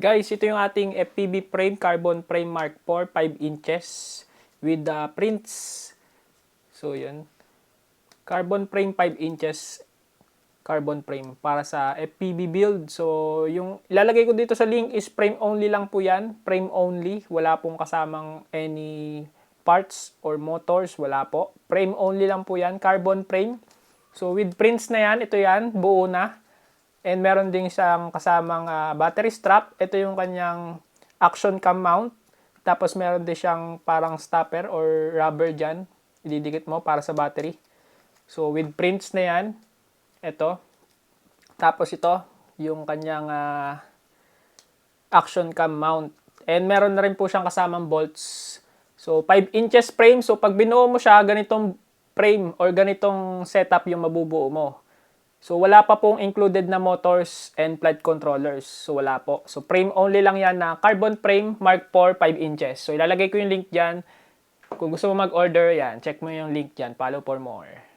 Guys, ito yung ating FPV frame, carbon frame Mark IV, 5 inches with prints. So, yun. Carbon frame 5 inches carbon frame para sa FPV build. So, yung ilalagay ko dito sa link is frame only lang po yan. Frame only. Wala pong kasamang any parts or motors. Wala po. Frame only lang po yan. Carbon frame. So, with prints na yan, ito yan, buo na. And meron din siyang kasamang battery strap. Ito yung kanyang action cam mount. Tapos meron din siyang parang stopper or rubber dyan. Ididikit mo para sa battery. So, with prints na yan, ito. Tapos ito, yung kanyang action cam mount. And meron na rin po siyang kasamang bolts. So, 5 inches frame. So, pag binuo mo siya, ganitong frame or ganitong setup yung mabubuo mo. So, wala pa pong included na motors and flight controllers. So, wala po. So, frame only lang yan na carbon frame Mark IV 5 inches. So, ilalagay ko yung link dyan. Kung gusto mo mag-order, yan. Check mo yung link dyan. Follow for more.